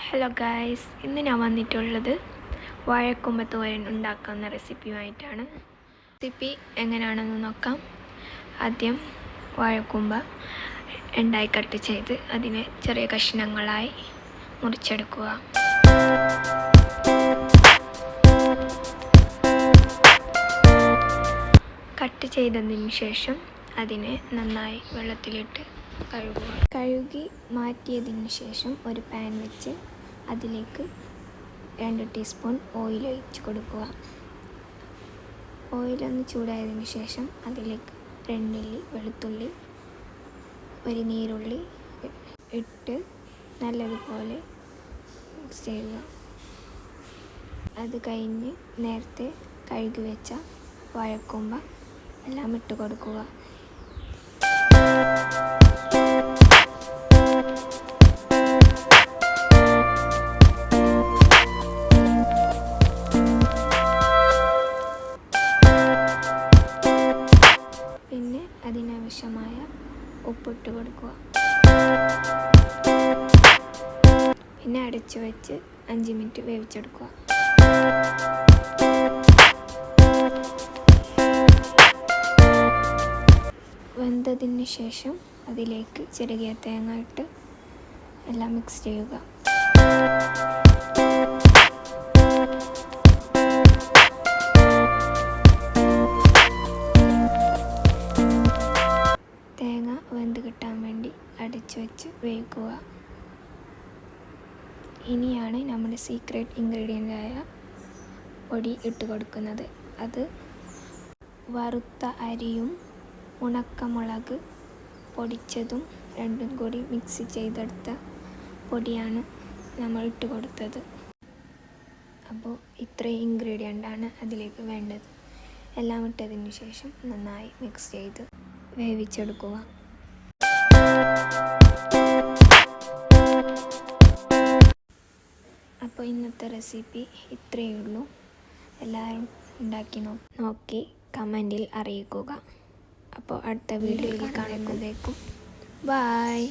Hello guys, ഇന്ന് ഞാൻ വന്നിട്ടുള്ളത് വാഴക്കൂമ്പ തോരൻ ഉണ്ടാക്കുന്ന റെസിപ്പിയുമായിട്ടാണ്. റെസിപ്പി എങ്ങനെയാണെന്ന് നോക്കാം. ആദ്യം വാഴക്കൂമ്പ രണ്ടായി കട്ട് ചെയ്ത് അതിനെ ചെറിയ കഷ്ണങ്ങളായി മുറിച്ചെടുക്കുക. കട്ട് ചെയ്തതിന് ശേഷം അതിനെ നന്നായി വെള്ളത്തിലിട്ട് കഴുകി മാറ്റിയതിന് ശേഷം ഒരു പാൻ വെച്ച് അതിലേക്ക് 2 ടീസ്പൂൺ ഓയിൽ ഒഴിച്ച് കൊടുക്കുക. ഓയിലൊന്ന് ചൂടായതിന് ശേഷം അതിലേക്ക് 2 അല്ലി വെളുത്തുള്ളി, ഒരു നീരുള്ളി ഇട്ട് നല്ലതുപോലെ മിക്സ് ചെയ്യുക. അത് കഴിഞ്ഞ് നേരത്തെ കഴുകി വെച്ച വാഴക്കൂമ്പ എല്ലാം ഇട്ട് കൊടുക്കുക. പിന്നെ അതിനാവശ്യമായ ഉപ്പിട്ട് കൊടുക്കുക. പിന്നെ അടച്ചു വെച്ച് 5 മിനിറ്റ് വേവിച്ചെടുക്കുക. വെന്തതിന് ശേഷം അതിലേക്ക് ചിരകിയ തേങ്ങ ഇട്ട് എല്ലാം മിക്സ് ചെയ്യുക. തേങ്ങ വെന്ത് കിട്ടാൻ വേണ്ടി അടച്ചു വെച്ച് വേവിക്കുക. ഇനിയാണ് നമ്മുടെ സീക്രട്ട് ഇൻഗ്രീഡിയൻ്റായ പൊടി ഇട്ട് കൊടുക്കുന്നത്. അത് വറുത്ത അരിയും ഉണക്കമുളക് പൊടിച്ചതും രണ്ടും കൂടി മിക്സ് ചെയ്തെടുത്ത പൊടിയാണ് നമ്മൾ ഇട്ട് കൊടുത്തത്. അപ്പോൾ ഇത്രയും ഇൻഗ്രീഡിയൻ്റാണ് അതിലേക്ക് വേണ്ടത്. എല്ലാം ഇട്ടതിന് ശേഷം നന്നായി മിക്സ് ചെയ്ത് വേവിച്ചെടുക്കുക. അപ്പോൾ ഇന്നത്തെ റെസിപ്പി ഇത്രയേ ഉള്ളൂ. എല്ലാവരും ഉണ്ടാക്കി നോക്കി കമൻറ്റിൽ അറിയിക്കുക. അപ്പോൾ അടുത്ത വീഡിയോയിൽ കാണുന്നതേക്കും ബൈ.